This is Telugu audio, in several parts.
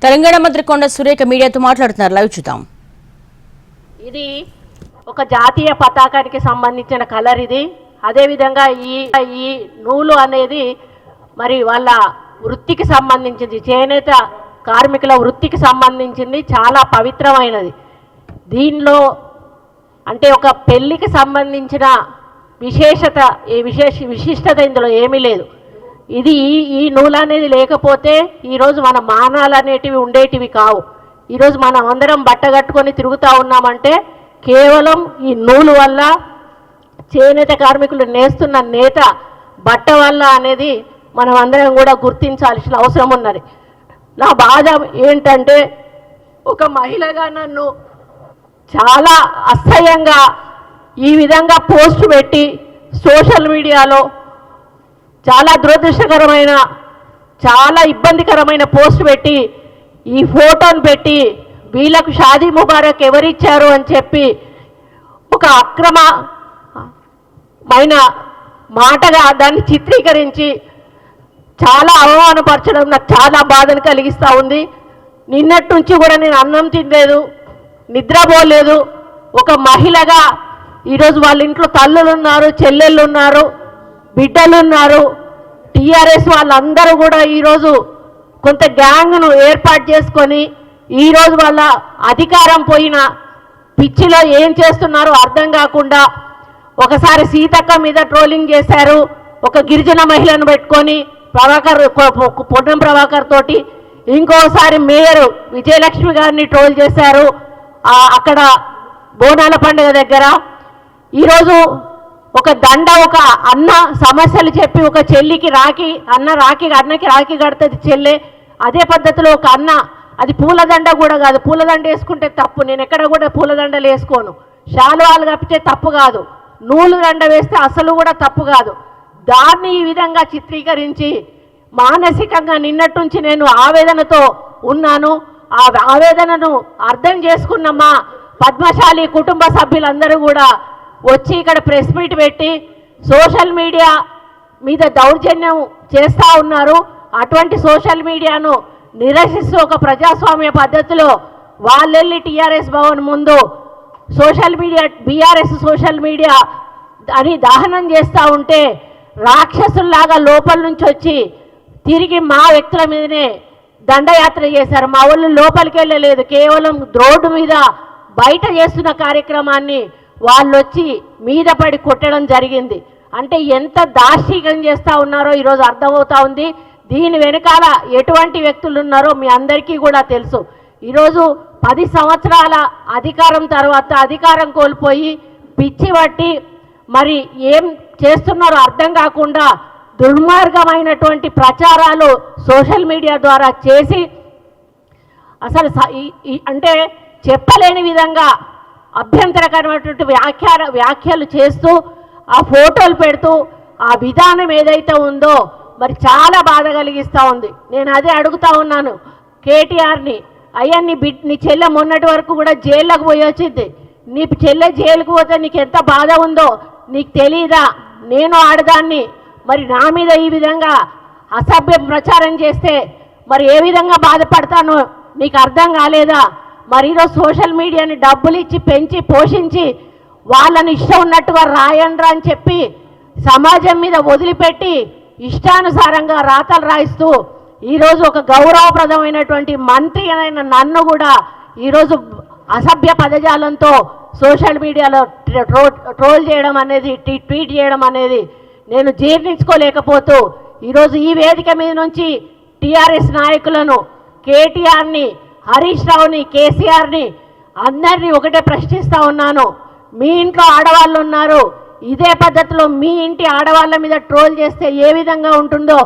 తెలంగాణ మంత్రి కొండ సురేఖ మీడియాతో మాట్లాడుతున్నారు. లైవ్ చూద్దాం. ఇది ఒక జాతీయ పతాకానికి సంబంధించిన కలర్ ఇది. అదేవిధంగా ఈ నూలు అనేది మరి వాళ్ళ వృత్తికి సంబంధించింది, చేనేత కార్మికుల వృత్తికి సంబంధించింది, చాలా పవిత్రమైనది. దీనిలో అంటే ఒక పెళ్ళికి సంబంధించిన విశిష్టత ఇందులో ఏమీ లేదు. ఇది ఈ నూలు అనేది లేకపోతే ఈరోజు మన మానాలు అనేటివి ఉండేటివి కావు. ఈరోజు మనం అందరం బట్ట కట్టుకొని తిరుగుతూ ఉన్నామంటే కేవలం ఈ నూలు వల్ల, చేనేత కార్మికులు నేస్తున్న నేత బట్ట వల్ల అనేది మనం అందరం కూడా గుర్తించాల్సిన అవసరం ఉన్నది. నా బాధ ఏంటంటే ఒక మహిళగా నన్ను చాలా అసహ్యంగా ఈ విధంగా పోస్ట్ పెట్టి సోషల్ మీడియాలో చాలా దురదృష్టకరమైన, చాలా ఇబ్బందికరమైన పోస్ట్ పెట్టి ఈ ఫోటోను పెట్టి వీళ్ళకు షాదీ ముబారక్ ఎవరిచ్చారు అని చెప్పి ఒక అక్రమమైన మాటగా దాన్ని చిత్రీకరించి చాలా అవమానపరచడం నాకు చాలా బాధను కలిగిస్తూ ఉంది. నిన్నటి నుంచి కూడా నేను అన్నం తినలేదు, నిద్రపోలేదు. ఒక మహిళగా ఈరోజు వాళ్ళ ఇంట్లో తల్లులు ఉన్నారు, చెల్లెళ్ళు ఉన్నారు, బిడ్డలు ఉన్నారు. టీఆర్ఎస్ వాళ్ళందరూ కూడా ఈరోజు కొంత గ్యాంగ్ను ఏర్పాటు చేసుకొని ఈరోజు వాళ్ళ అధికారం పోయిన పిచ్చిలో ఏం చేస్తున్నారో అర్థం కాకుండా ఒకసారి సీతక్క మీద ట్రోలింగ్ చేశారు, ఒక గిరిజన మహిళను పెట్టుకొని పొన్నం ప్రభాకర్ తోటి. ఇంకోసారి మేయర్ విజయలక్ష్మి గారిని ట్రోల్ చేశారు అక్కడ బోనాల పండుగ దగ్గర. ఈరోజు ఒక ఒక అన్న సమస్యలు చెప్పి ఒక చెల్లికి అన్నకి రాఖీ కడుతుంది చెల్లె. అదే పద్ధతిలో ఒక అన్న, అది పూలదండ కూడా కాదు, పూలదండ వేసుకుంటే తప్పు, నేను ఎక్కడ కూడా పూలదండలు వేసుకోను. శాలువాలు కప్పితే తప్పు కాదు, నూలు దండ వేస్తే అసలు కూడా తప్పు కాదు. దాన్ని ఈ విధంగా చిత్రీకరించి మానసికంగా నిన్నటి నుంచి నేను ఆవేదనతో ఉన్నాను. ఆ ఆవేదనను అర్థం చేసుకున్నమ్మా పద్మశాలి కుటుంబ సభ్యులందరూ కూడా వచ్చి ఇక్కడ ప్రెస్ మీట్ పెట్టి సోషల్ మీడియా మీద దౌర్జన్యం చేస్తూ ఉన్నారు. అటువంటి సోషల్ మీడియాను నిరసిస్తూ ఒక ప్రజాస్వామ్య పద్ధతిలో వాళ్ళెళ్ళి టీఆర్ఎస్ భవన్ ముందు social media, BRS social media అని దహనం చేస్తూ ఉంటే రాక్షసుల్లాగా లోపల నుంచి వచ్చి తిరిగి మా వ్యక్తుల మీదనే దండయాత్ర చేశారు. మా వాళ్ళు లోపలికి వెళ్ళలేదు, కేవలం రోడ్డు మీద బయట చేస్తున్న కార్యక్రమాన్ని వాళ్ళు వచ్చి మీద పడి కొట్టడం జరిగింది. అంటే ఎంత దార్శికం చేస్తూ ఉన్నారో ఈరోజు అర్థమవుతా ఉంది. దీని వెనకాల ఎటువంటి వ్యక్తులు ఉన్నారో మీ అందరికీ కూడా తెలుసు. ఈరోజు 10 సంవత్సరాల అధికారం తర్వాత అధికారం కోల్పోయి పిచ్చి పట్టి మరి ఏం చేస్తున్నారో అర్థం కాకుండా దుర్మార్గమైనటువంటి ప్రచారాలు సోషల్ మీడియా ద్వారా చేసి అసలు అంటే చెప్పలేని విధంగా అభ్యంతరకరమైనటువంటి వ్యాఖ్యలు చేస్తూ ఆ ఫోటోలు పెడుతూ ఆ విధానం ఏదైతే ఉందో మరి చాలా బాధ కలిగిస్తూ ఉంది. నేను అదే అడుగుతా ఉన్నాను కేటీఆర్ని, అయ్యా నీ చెల్లె మొన్నటి వరకు కూడా జైల్లోకి పోయి వచ్చింది, నీ చెల్లె జైలుకు పోతే నీకు ఎంత బాధ ఉందో నీకు తెలీదా? నేను ఆడదాన్ని, మరి నా మీద ఈ విధంగా అసభ్య ప్రచారం చేస్తే మరి ఏ విధంగా బాధపడతానో నీకు అర్థం కాలేదా? మరి ఈరోజు సోషల్ మీడియాని డబ్బులు ఇచ్చి పెంచి పోషించి వాళ్ళని ఇష్టం ఉన్నట్టుగా రాయండ్రా అని చెప్పి సమాజం మీద వదిలిపెట్టి ఇష్టానుసారంగా రాతలు రాయిస్తూ ఈరోజు ఒక గౌరవప్రదమైనటువంటి మంత్రి అయిన నన్ను కూడా ఈరోజు అసభ్య పదజాలంతో సోషల్ మీడియాలో ట్రోల్ చేయడం అనేది, ట్వీట్ చేయడం అనేది నేను జీర్ణించుకోలేకపోతూ ఈరోజు ఈ వేదిక మీద నుంచి టీఆర్ఎస్ నాయకులను, కేటీఆర్ని, హరీష్ రావుని, కేసీఆర్ని అందరినీ ఒకటే ప్రశ్నిస్తూ ఉన్నాను. మీ ఇంట్లో ఆడవాళ్ళు ఉన్నారు, ఇదే పద్ధతిలో మీ ఇంటి ఆడవాళ్ళ మీద ట్రోల్ చేస్తే ఏ విధంగా ఉంటుందో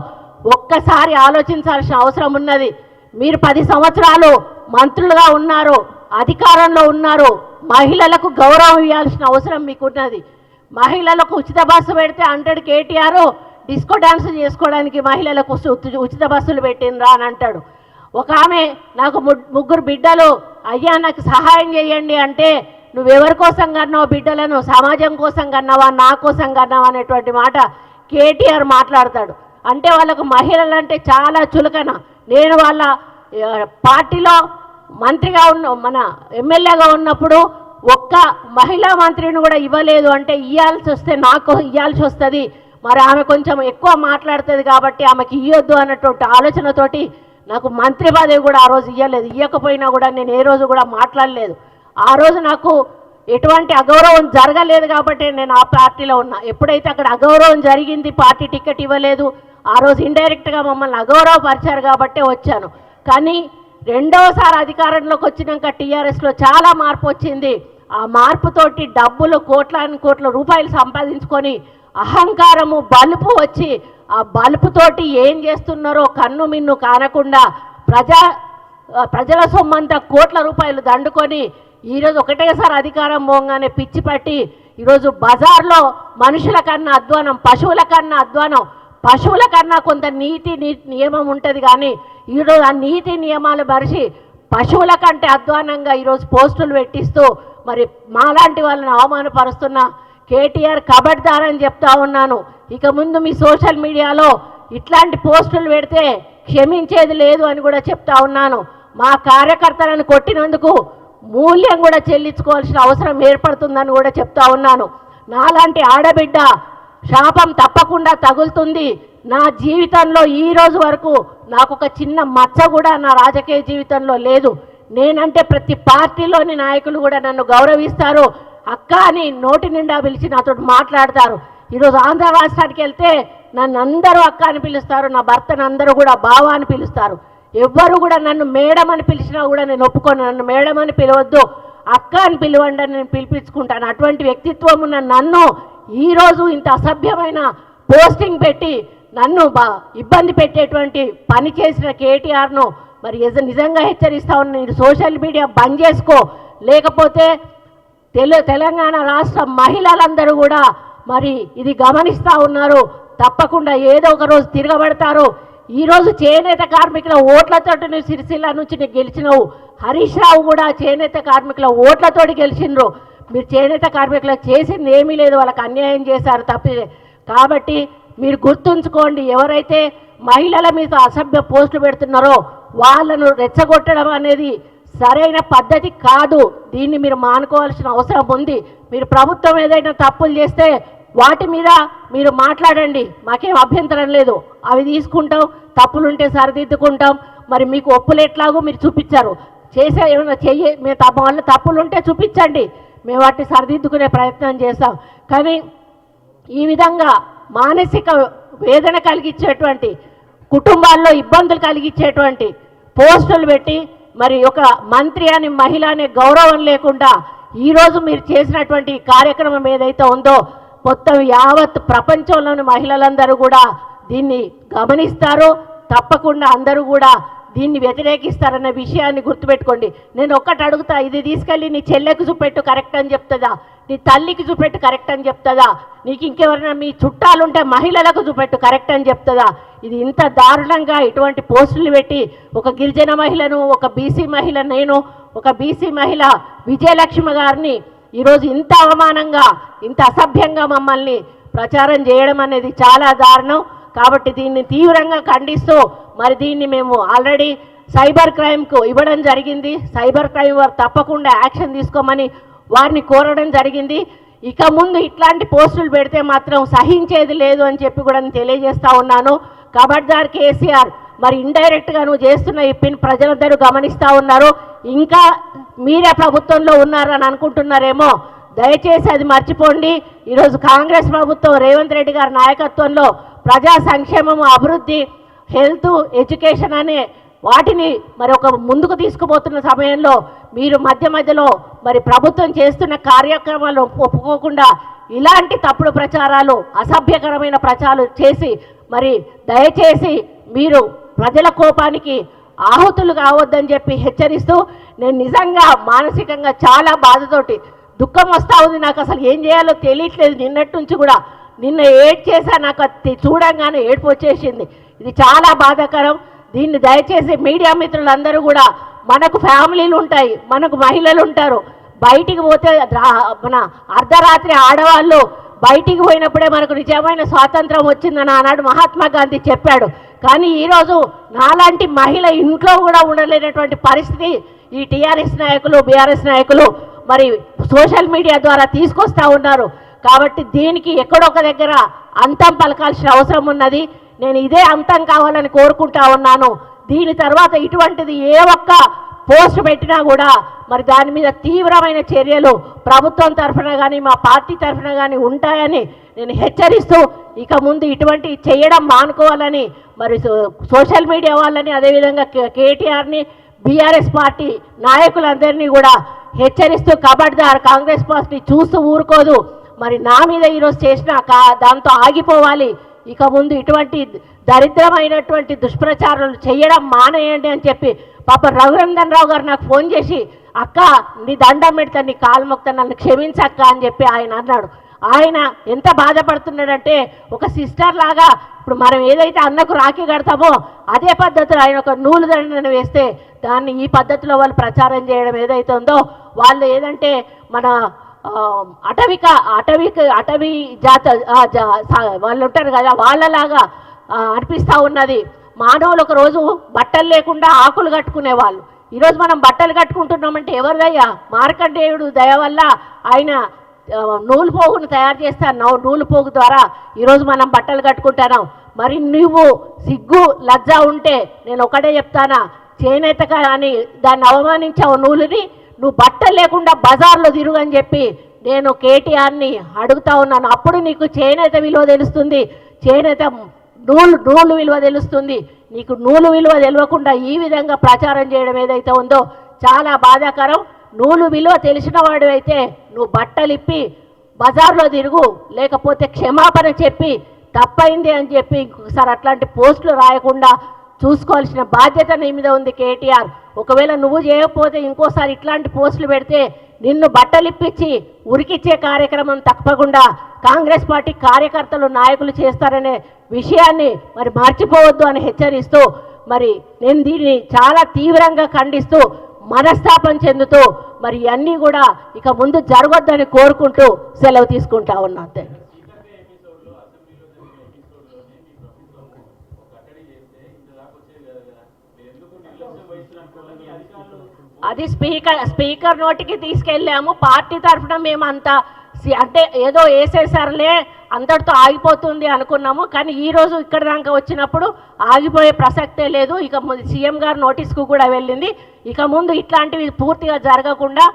ఒక్కసారి ఆలోచించాల్సిన అవసరం ఉన్నది. మీరు 10 సంవత్సరాలు మంత్రులుగా ఉన్నారు, అధికారంలో ఉన్నారు, మహిళలకు గౌరవం ఇవ్వాల్సిన అవసరం మీకున్నది. మహిళలకు ఉచిత బస్సు పెడితే అంటాడు కేటీఆర్, డిస్కో డాన్స్ చేసుకోవడానికి మహిళలకు ఉచిత బస్సులు పెట్టినరా అని అంటాడు. ఒక ఆమె నాకు 3 బిడ్డలు, అయ్యా నాకు సహాయం చేయండి అంటే నువ్వెవరి కోసం కన్నావు బిడ్డలను? సమాజం కోసం కన్నావా, నా కోసం కన్నావా అనేటువంటి మాట కేటీఆర్ మాట్లాడతాడు. అంటే వాళ్ళకు మహిళలంటే చాలా చులకన. నేను వాళ్ళ పార్టీలో మంత్రిగా ఉన్న మన ఎమ్మెల్యేగా ఉన్నప్పుడు ఒక్క మహిళా మంత్రిని కూడా ఇవ్వలేదు అంటే ఇవ్వాల్సి వస్తే నాకు ఇవ్వాల్సి వస్తుంది, మరి ఆమె కొంచెం ఎక్కువ మాట్లాడుతుంది కాబట్టి ఆమెకి ఇవ్వద్దు అన్నటువంటి ఆలోచనతోటి నాకు మంత్రి పదవి కూడా ఆ రోజు ఇవ్వలేదు. ఇవ్వకపోయినా కూడా నేను ఏ రోజు కూడా మాట్లాడలేదు. ఆ రోజు నాకు ఎటువంటి అగౌరవం జరగలేదు కాబట్టి నేను ఆ పార్టీలో ఉన్నా. ఎప్పుడైతే అక్కడ అగౌరవం జరిగింది, పార్టీ టికెట్ ఇవ్వలేదు, ఆ రోజు ఇండైరెక్ట్గా మమ్మల్ని అగౌరవపరిచారు కాబట్టే వచ్చాను. కానీ రెండవసారి అధికారంలోకి వచ్చినాక టీఆర్ఎస్లో చాలా మార్పు వచ్చింది. ఆ మార్పుతోటి డబ్బులు కోట్ల రూపాయలు సంపాదించుకొని అహంకారము బలుపు వచ్చి ఆ బలుపుతోటి ఏం చేస్తున్నారో కన్ను మిన్ను కానకుండా ప్రజల సొమ్మంతా కోట్ల రూపాయలు దండుకొని ఈరోజు ఒకటేసారి అధికారం పోగానే పిచ్చి పట్టి ఈరోజు బజార్లో మనుషుల కన్నా అధ్వానం, పశువుల కన్నా అధ్వానం. పశువుల కన్నా కొంత నీతి నియమం ఉంటుంది కానీ ఈరోజు ఆ నీతి నియమాలు మరిచి పశువుల కంటే అధ్వానంగా ఈరోజు పోస్టులు పెట్టిస్తూ మరి మాలాంటి వాళ్ళని అవమానపరుస్తున్న కేటీఆర్ కబడ్దార్ అని చెప్తా ఉన్నాను. ఇక ముందు మీ సోషల్ మీడియాలో ఇట్లాంటి పోస్టులు పెడితే క్షమించేది లేదు అని కూడా చెప్తా ఉన్నాను. మా కార్యకర్తలను కొట్టినందుకు మూల్యం కూడా చెల్లించుకోవాల్సిన అవసరం ఏర్పడుతుందని కూడా చెప్తా ఉన్నాను. నాలాంటి ఆడబిడ్డ శాపం తప్పకుండా తగులుతుంది. నా జీవితంలో ఈ రోజు వరకు నాకు ఒక చిన్న మచ్చ కూడా నా రాజకీయ జీవితంలో లేదు. నేనంటే ప్రతి పార్టీలోని నాయకులు కూడా నన్ను గౌరవిస్తారు. అక్క అని నోటి నిండా పిలిచి నాతో మాట్లాడతారు. ఈరోజు ఆంధ్ర రాష్ట్రానికి వెళ్తే నన్ను అందరూ అక్క అని పిలుస్తారు, నా భర్తను అందరూ కూడా బావ అని పిలుస్తారు. ఎవ్వరు కూడా నన్ను మేడం అని పిలిచినా కూడా నేను ఒప్పుకోను. నన్ను మేడం అని పిలవద్దు, అక్క అని పిలవండి అని నేను పిలిపించుకుంటాను. అటువంటి వ్యక్తిత్వం ఉన్న నన్ను ఈరోజు ఇంత అసభ్యమైన పోస్టింగ్ పెట్టి నన్ను ఇబ్బంది పెట్టేటువంటి పని చేసిన కేటీఆర్ను మరి నిజంగా హెచ్చరిస్తా ఉన్నా. నేను సోషల్ మీడియా బంద్ చేసుకో, లేకపోతే తెలంగాణ రాష్ట్ర మహిళలందరూ కూడా మరి ఇది గమనిస్తూ ఉన్నారు. తప్పకుండా ఏదో ఒక రోజు తిరగబడతారు. ఈరోజు చేనేత కార్మికుల ఓట్లతో నువ్వు సిరిసిల్ల నుంచి నీకు గెలిచినవు. హరీష్ రావు కూడా చేనేత కార్మికుల ఓట్లతోటి గెలిచినరు. మీరు చేనేత కార్మికులకు చేసింది ఏమీ లేదు, వాళ్ళకి అన్యాయం చేశారు తప్పే. కాబట్టి మీరు గుర్తుంచుకోండి, ఎవరైతే మహిళల మీద అసభ్య పోస్టులు పెడుతున్నారో వాళ్ళను రెచ్చగొట్టడం అనేది సరైన పద్ధతి కాదు. దీన్ని మీరు మానుకోవాల్సిన అవసరం ఉంది. మీరు ప్రభుత్వం ఏదైనా తప్పులు చేస్తే వాటి మీద మీరు మాట్లాడండి, మాకేం అభ్యంతరం లేదు. అవి తీసుకుంటాం, తప్పులుంటే సరిదిద్దుకుంటాం. మరి మీకు ఒప్పులు ఎట్లాగో మీరు చూపించారు, చేసే ఏమైనా మీ వల్ల తప్పులుంటే చూపించండి, మేము వాటిని సరిదిద్దుకునే ప్రయత్నం చేస్తాం. కానీ ఈ విధంగా మానసిక వేదన కలిగించేటువంటి, కుటుంబాల్లో ఇబ్బందులు కలిగించేటువంటి పోస్టులు పెట్టి మరి ఒక మంత్రి అని మహిళ అనే గౌరవం లేకుండా ఈరోజు మీరు చేసినటువంటి కార్యక్రమం ఏదైతే ఉందో మొత్తం యావత్ ప్రపంచంలోని మహిళలందరూ కూడా దీన్ని గమనిస్తారు. తప్పకుండా అందరూ కూడా దీన్ని వ్యతిరేకిస్తారన్న విషయాన్ని గుర్తుపెట్టుకోండి. నేను ఒక్కటి అడుగుతా, ఇది తీసుకెళ్ళి నీ చెల్లెకు చూపెట్టు కరెక్ట్ అని చెప్తుందా, నీ తల్లికి చూపెట్టు కరెక్ట్ అని చెప్తుందా, నీకు ఇంకెవరైనా మీ చుట్టాలుంటే మహిళలకు చూపెట్టు కరెక్ట్ అని చెప్తుందా? ఇది ఇంత దారుణంగా ఇటువంటి పోస్టులు పెట్టి ఒక గిరిజన మహిళను, ఒక బీసీ మహిళ, నేను ఒక బీసీ మహిళ విజయలక్ష్మి గారిని ఈరోజు ఇంత అవమానంగా, ఇంత అసభ్యంగా మమ్మల్ని ప్రచారం చేయడం అనేది చాలా దారుణం. కాబట్టి దీన్ని తీవ్రంగా ఖండిస్తూ మరి దీన్ని మేము ఆల్రెడీ సైబర్ క్రైమ్కు ఇవ్వడం జరిగింది. సైబర్ క్రైమ్ వారు తప్పకుండా యాక్షన్ తీసుకోమని వారిని కోరడం జరిగింది. ఇక ముందు ఇట్లాంటి పోస్టులు పెడితే మాత్రం సహించేది లేదు అని చెప్పి కూడా నేను తెలియజేస్తా ఉన్నాను. కబడ్దార్ కేసీఆర్, మరి ఇండైరెక్ట్గా నువ్వు చేస్తున్న ఈ పిన్ ప్రజలందరూ గమనిస్తూ ఉన్నారు. ఇంకా మీరే ప్రభుత్వంలో ఉన్నారని అనుకుంటున్నారేమో, దయచేసి అది మర్చిపోండి. ఈరోజు కాంగ్రెస్ ప్రభుత్వం రేవంత్ రెడ్డి గారి నాయకత్వంలో ప్రజా సంక్షేమము, అభివృద్ధి, హెల్త్, ఎడ్యుకేషన్ అనే వాటిని మరి ఒక ముందుకు తీసుకుపోతున్న సమయంలో మీరు మధ్యలో మరి ప్రభుత్వం చేస్తున్న కార్యక్రమాలు ఒప్పుకోకుండా ఇలాంటి తప్పుడు ప్రచారాలు, అసభ్యకరమైన ప్రచారాలు చేసి మరి దయచేసి మీరు ప్రజల కోపానికి ఆహుతులు కావద్దని చెప్పి హెచ్చరిస్తూ, నేను నిజంగా మానసికంగా చాలా బాధతోటి దుఃఖం వస్తూ ఉంది. నాకు అసలు ఏం చేయాలో తెలియట్లేదు. నిన్నటి నుంచి కూడా నిన్న ఏడ్ చేశా, నాకు చూడంగానే ఏడుపు వచ్చేసింది. ఇది చాలా బాధాకరం. దీన్ని దయచేసి మీడియా మిత్రులందరూ కూడా, మనకు ఫ్యామిలీలు ఉంటాయి, మనకు మహిళలు ఉంటారు. బయటికి పోతే మన అర్ధరాత్రి ఆడవాళ్ళు బయటికి పోయినప్పుడే మనకు నిజమైన స్వాతంత్రం వచ్చిందని ఆనాడు మహాత్మా గాంధీ చెప్పాడు. కానీ ఈరోజు నాలాంటి మహిళ ఇంట్లో కూడా ఉండలేనటువంటి పరిస్థితి ఈ టీఆర్ఎస్ నాయకులు బీఆర్ఎస్ నాయకులు మరి సోషల్ మీడియా ద్వారా తీసుకొస్తా ఉన్నారు. కాబట్టి దీనికి ఎక్కడొక దగ్గర అంతం పలకాల్సిన అవసరం ఉన్నది. నేను ఇదే అంతం కావాలని కోరుకుంటా ఉన్నాను. దీని తర్వాత ఇటువంటిది ఏ ఒక్క పోస్ట్ పెట్టినా కూడా మరి దాని మీద తీవ్రమైన చర్యలు ప్రభుత్వం తరఫున కానీ మా పార్టీ తరఫున కానీ ఉంటాయని నేను హెచ్చరిస్తూ ఇక ముందు ఇటువంటి చేయడం మానుకోవాలని మరి సోషల్ మీడియా వాళ్ళని అదేవిధంగా కేటీఆర్ని బీఆర్ఎస్ పార్టీ నాయకులందరినీ కూడా హెచ్చరిస్తూ ఖబర్దార్ కాంగ్రెస్ పార్టీ చూస్తూ ఊరుకోదు. మరి నా మీద ఈరోజు చేసిన దాంతో ఆగిపోవాలి. ఇక ముందు ఇటువంటి దరిద్రమైనటువంటి దుష్ప్రచారాలు చేయడం మానేయండి అని చెప్పి పాప రఘునందన్ రావు గారు నాకు ఫోన్ చేసి అక్క నీ దండం పెడతా నీ కాలు మొక్తా నన్ను క్షమించక్క అని చెప్పి ఆయన అన్నాడు. ఆయన ఎంత బాధపడుతున్నాడంటే ఒక సిస్టర్ లాగా ఇప్పుడు మనం ఏదైతే అన్నకు రాఖీ కడతామో అదే పద్ధతిలో ఆయన ఒక నూలు దండను వేస్తే దాన్ని ఈ పద్ధతిలో వాళ్ళు ప్రచారం చేయడం ఏదైతే ఉందో వాళ్ళు ఏదంటే మన అటవీ జాత వాళ్ళు ఉంటారు కదా వాళ్ళలాగా అనిపిస్తూ ఉన్నది. మానవులు ఒక రోజు బట్టలు లేకుండా ఆకులు కట్టుకునేవాళ్ళు. ఈరోజు మనం బట్టలు కట్టుకుంటున్నామంటే ఎవరిదయ్యా? మార్కండేయుడు దయ వల్ల ఆయన నూలు పోగును తయారు చేస్తాను. నూలు పోగు ద్వారా ఈరోజు మనం బట్టలు కట్టుకుంటున్నాం. మరి నువ్వు సిగ్గు లజ్జ ఉంటే నేను ఒకటే చెప్తానా, చేనేత అని దాన్ని అవమానించావు నూలుని, నువ్వు బట్టలు లేకుండా బజార్లో తిరుగని చెప్పి నేను కేటీఆర్ని అడుగుతా ఉన్నాను. అప్పుడు నీకు చేనేత విలువ తెలుస్తుంది, చేనేత నూలు విలువ తెలుస్తుంది. నీకు నూలు విలువ తెలియకుండా ఈ విధంగా ప్రచారం చేయడం ఏదైతే ఉందో చాలా బాధాకరం. నూలు విలువ తెలిసిన వాడు అయితే నువ్వు బట్టలు ఇప్పి బజార్లో తిరుగు, లేకపోతే క్షమాపణ చెప్పి తప్పైంది అని చెప్పి ఇంకొకసారి అట్లాంటి పోస్టులు రాయకుండా చూసుకోవాల్సిన బాధ్యత నీ మీద ఉంది కేటీఆర్. ఒకవేళ నువ్వు చేయకపోతే ఇంకోసారి ఇట్లాంటి పోస్టులు పెడితే నిన్ను బట్టలిప్పించి ఉరికిచ్చే కార్యక్రమం తప్పకుండా కాంగ్రెస్ పార్టీ కార్యకర్తలు నాయకులు చేస్తారనే విషయాన్ని మరి మర్చిపోవద్దు అని హెచ్చరిస్తూ మరి నేను దీన్ని చాలా తీవ్రంగా ఖండిస్తూ మనస్తాపం చెందుతూ మరి అన్నీ కూడా ఇక ముందు జరగొద్దని కోరుకుంటూ సెలవు తీసుకుంటా ఉన్నా. అది స్పీకర్ నోటికి తీసుకెళ్ళాము. పార్టీ తరఫున మేము అంతా అంటే ఏదో వేసేసారులే అంతటితో ఆగిపోతుంది అనుకున్నాము. కానీ ఈరోజు ఇక్కడ దాకా వచ్చినప్పుడు ఆగిపోయే ప్రసక్తే లేదు. ఇక సీఎం గారు నోటీస్కు కూడా వెళ్ళింది. ఇక ముందు ఇట్లాంటివి పూర్తిగా జరగకుండా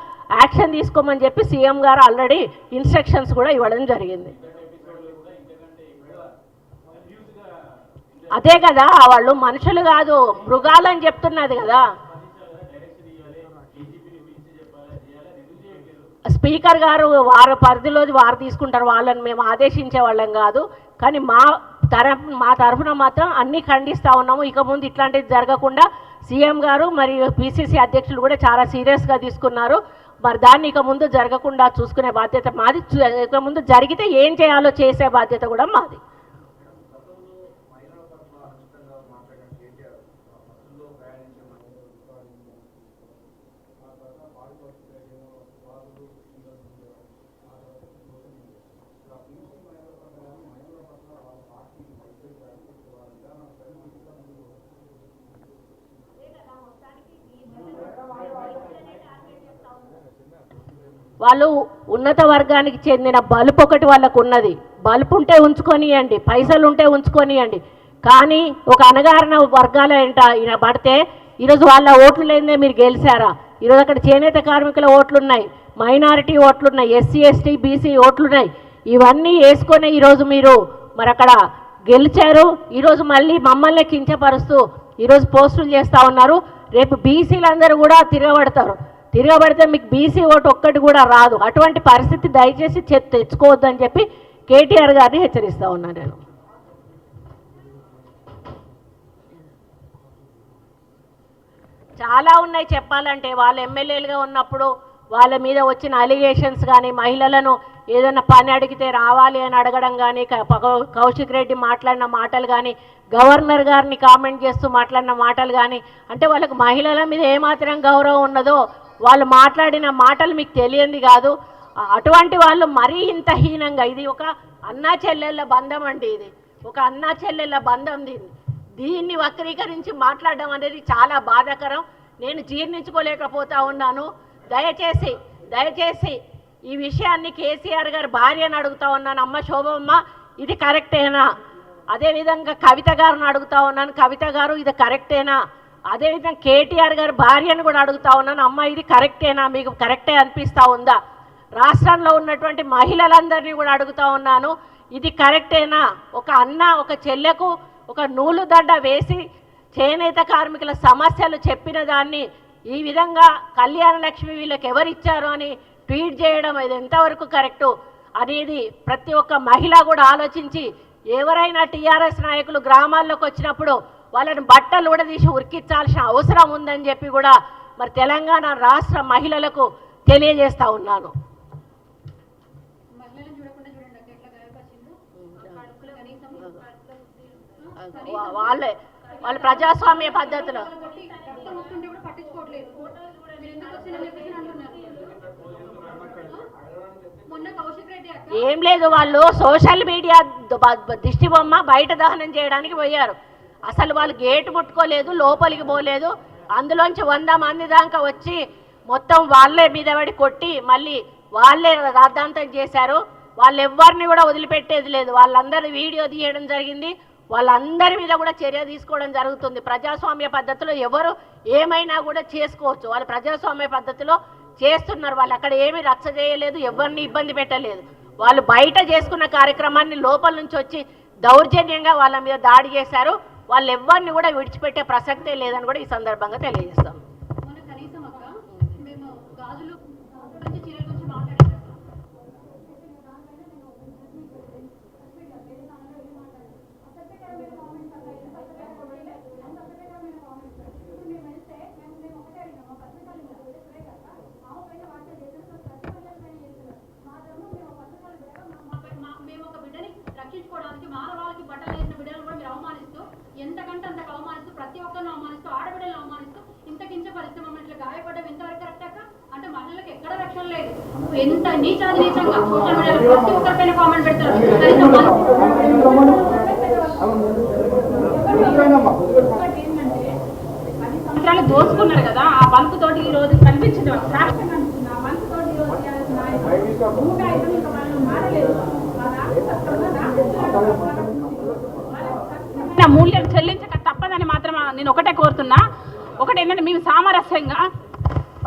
యాక్షన్ తీసుకోమని చెప్పి సీఎం గారు ఆల్రెడీ ఇన్స్ట్రక్షన్స్ కూడా ఇవ్వడం జరిగింది. అదే కదా, వాళ్ళు మనుషులు కాదు మృగాలని చెప్తున్నది కదా. స్పీకర్ గారు వారి పరిధిలోది వారు తీసుకుంటారు, వాళ్ళని మేము ఆదేశించే వాళ్ళం కాదు. కానీ మా తరఫున మాత్రం అన్నీ ఖండిస్తూ ఉన్నాము. ఇక ముందు ఇట్లాంటివి జరగకుండా సీఎం గారు మరియు పిసిసి అధ్యక్షులు కూడా చాలా సీరియస్గా తీసుకున్నారు. మరి దాన్ని ఇక ముందు జరగకుండా చూసుకునే బాధ్యత మాది. ఇక ముందు జరిగితే ఏం చేయాలో చేసే బాధ్యత కూడా మాది. వాళ్ళు ఉన్నత వర్గానికి చెందిన బలుపు ఒకటి వాళ్ళకు ఉన్నది. బలుపు ఉంటే ఉంచుకొనియండి, పైసలు ఉంటే ఉంచుకొనియండి. కానీ ఒక అణగారిన వర్గాల ఈయన పడితే ఈరోజు వాళ్ళ ఓట్లు లేదే మీరు గెలిచారా? ఈరోజు అక్కడ చేనేత కార్మికుల ఓట్లున్నాయి, మైనారిటీ ఓట్లున్నాయి, ఎస్సీ ఎస్టీ బీసీ ఓట్లున్నాయి. ఇవన్నీ వేసుకొని ఈరోజు మీరు మరి అక్కడ గెలిచారు. ఈరోజు మళ్ళీ మమ్మల్ని కించపరుస్తూ ఈరోజు పోస్టులు చేస్తూ ఉన్నారు. రేపు బీసీలందరూ కూడా తిరగబడితే మీకు బీసీ ఓటు ఒక్కటి కూడా రాదు. అటువంటి పరిస్థితి దయచేసి తెచ్చుకోవద్దని చెప్పి కేటీఆర్ గారిని హెచ్చరిస్తూ ఉన్నాను నేను. చాలా ఉన్నాయి చెప్పాలంటే. వాళ్ళు ఎమ్మెల్యేలుగా ఉన్నప్పుడు వాళ్ళ మీద వచ్చిన అలిగేషన్స్ కానీ, మహిళలను ఏదైనా పని అడిగితే రావాలి అని అడగడం కానీ, కౌశిక్ రెడ్డి మాట్లాడిన మాటలు కానీ, గవర్నర్ గారిని కామెంట్ చేస్తూ మాట్లాడిన మాటలు కానీ, అంటే వాళ్ళకు మహిళల మీద ఏమాత్రం గౌరవం ఉన్నదో వాళ్ళు మాట్లాడిన మాటలు మీకు తెలియంది కాదు. అటువంటి వాళ్ళు మరీ ఇంత హీనంగా, ఇది ఒక అన్నా చెల్లెళ్ళ బంధం అండి, ఇది ఒక అన్నా చెల్లెళ్ళ బంధం. దీన్ని వక్రీకరించి మాట్లాడడం అనేది చాలా బాధాకరం. నేను జీర్ణించుకోలేకపోతా ఉన్నాను. దయచేసి ఈ విషయాన్ని కేసీఆర్ గారి భార్యను అడుగుతా ఉన్నాను, అమ్మ శోభమ్మ ఇది కరెక్టేనా? అదేవిధంగా కవిత గారిని అడుగుతా ఉన్నాను, కవిత గారు ఇది కరెక్టేనా? అదేవిధంగా కేటీఆర్ గారి భార్యను కూడా అడుగుతా ఉన్నాను, అమ్మ ఇది కరెక్టేనా? మీకు కరెక్టే అనిపిస్తూ ఉందా? రాష్ట్రంలో ఉన్నటువంటి మహిళలందరినీ కూడా అడుగుతా ఉన్నాను, ఇది కరెక్టేనా? ఒక అన్న ఒక చెల్లెకు ఒక నూలు దండ వేసి చేనేత కార్మికుల సమస్యలు చెప్పిన దాన్ని ఈ విధంగా కళ్యాణ లక్ష్మి వీళ్ళకి ఎవరిచ్చారు అని ట్వీట్ చేయడం ఇది ఎంతవరకు కరెక్టు అనేది ప్రతి ఒక్క మహిళ కూడా ఆలోచించి, ఎవరైనా టీఆర్ఎస్ నాయకులు గ్రామాల్లోకి వచ్చినప్పుడు వాళ్ళని బట్టలు కూడా తీసి ఉరికించాల్సిన అవసరం ఉందని చెప్పి కూడా మరి తెలంగాణ రాష్ట్ర మహిళలకు తెలియజేస్తా ఉన్నాను. వాళ్ళ ప్రజాస్వామ్య పద్ధతిలో ఏం లేదు, వాళ్ళు సోషల్ మీడియా దిష్టి బొమ్మ బయట దహనం చేయడానికి పోయారు. అసలు వాళ్ళు గేటు ముట్టుకోలేదు, లోపలికి పోలేదు. అందులోంచి 100 మంది దాకా వచ్చి మొత్తం వాళ్ళే మీద పడి కొట్టి మళ్ళీ వాళ్ళే రాద్ధాంతం చేశారు. వాళ్ళు ఎవరిని కూడా వదిలిపెట్టేది లేదు. వాళ్ళందరూ వీడియో తీయడం జరిగింది. వాళ్ళందరి మీద కూడా చర్య తీసుకోవడం జరుగుతుంది. ప్రజాస్వామ్య పద్ధతిలో ఎవరు ఏమైనా కూడా చేసుకోవచ్చు. వాళ్ళు ప్రజాస్వామ్య పద్ధతిలో చేస్తున్నారు. వాళ్ళు అక్కడ ఏమీ రచ్చ చేయలేదు, ఎవరిని ఇబ్బంది పెట్టలేదు. వాళ్ళు బయట చేసుకున్న కార్యక్రమాన్ని లోపల నుంచి వచ్చి దౌర్జన్యంగా వాళ్ళ మీద దాడి చేశారు. వాళ్ళు ఎవరిని కూడా విడిచిపెట్టే ప్రసక్తే లేదని కూడా ఈ సందర్భంగా తెలియజేస్తాం. మానవాళికి బట్టలు వేసిన బిడ్డలు కూడా మీరు అవమానిస్తూ, ఎంతకంటే అంతకు అవమానిస్తూ, ప్రతి ఒక్కరిని అవమానిస్తూ, ఆడబిడ్డలను అవమానిస్తూ ఇంత కించపరిస్తే మమ్మల్ని ఇట్లా గాయపడ్డం ఎంతవరకు కరెక్ట్ అక్క? అంటే మహిళలకు ఎక్కడ రక్షణ లేదు. ఎంత నీచంగా సోషల్ మీడియాలో ప్రతి ఒక్కరిపైన కామెంట్ పెడతారు. సంవత్సరాలు దోసుకున్నారు కదా, ఆ బల్బు తోటి ఈ రోజు కనిపించింది. ఆ బల్బు తోటి ఈ రోజు మారలేదు. మూల్యం చెల్లించక తప్పదని మాత్రం నేను ఒకటే కోరుతున్నా. ఒకటేంటంటే మేము సామరస్యంగా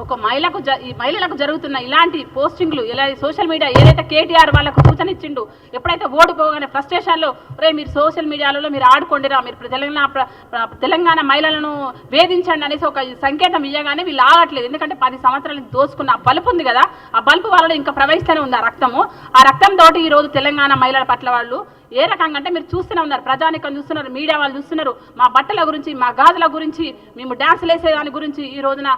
ఒక మహిళలకు జరుగుతున్న ఇలాంటి పోస్టింగ్లు ఇలా సోషల్ మీడియా ఏదైతే కేటీఆర్ వాళ్ళకు సూచన ఇచ్చిండు, ఎప్పుడైతే ఓడిపోగానే ఫ్రస్ట్రేషన్లో రే మీరు సోషల్ మీడియాలో మీరు ఆడుకోండిరా, మీరు తెలంగాణ మహిళలను వేధించండి అనేసి ఒక సంకేతం ఇవ్వగానే వీళ్ళు ఆగట్లేదు. ఎందుకంటే 10 సంవత్సరాల దోచుకున్న ఆ బల్బు ఉంది కదా, ఆ బల్బు వాళ్ళలో ఇంకా ప్రవహిస్తూనే ఉంది ఆ రక్తము. ఆ రక్తంతో ఈరోజు తెలంగాణ మహిళల పట్ల వాళ్ళు ఏ రకంగా అంటే మీరు చూస్తూనే ఉన్నారు, ప్రజానికం చూస్తున్నారు, మీడియా వాళ్ళు చూస్తున్నారు. మా బట్టల గురించి, మా గాజుల గురించి, మేము డ్యాన్సులు వేసే దాని గురించి ఈ రోజున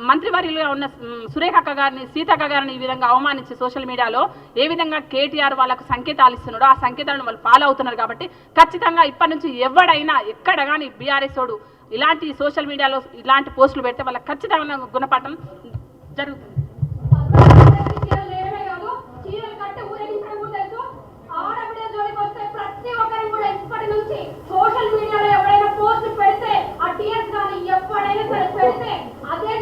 మంత్రివర్యులుగా ఉన్న సురేఖ అక్క గారిని, సీతక్క గారిని ఈ విధంగా అవమానించి సోషల్ మీడియాలో ఏ విధంగా కేటీఆర్ వాళ్ళకు సంకేతాలు ఇస్తున్నాడో ఆ సంకేతాలను వాళ్ళు ఫాలో అవుతున్నారు. కాబట్టి ఖచ్చితంగా ఇప్పటి నుంచి ఎవడైనా ఎక్కడ కానీ బీఆర్ఎస్ వాడు ఇలాంటి సోషల్ మీడియాలో ఇలాంటి పోస్టులు పెడితే వాళ్ళకి ఖచ్చితంగా గుణపాఠం జరుగుతుంది. సోషల్ మీడియాలో ఎవరైనా పోస్ట్ పెడితే ఆ టీఎస్ కానీ ఎవరైనా సరే పెడితే అదే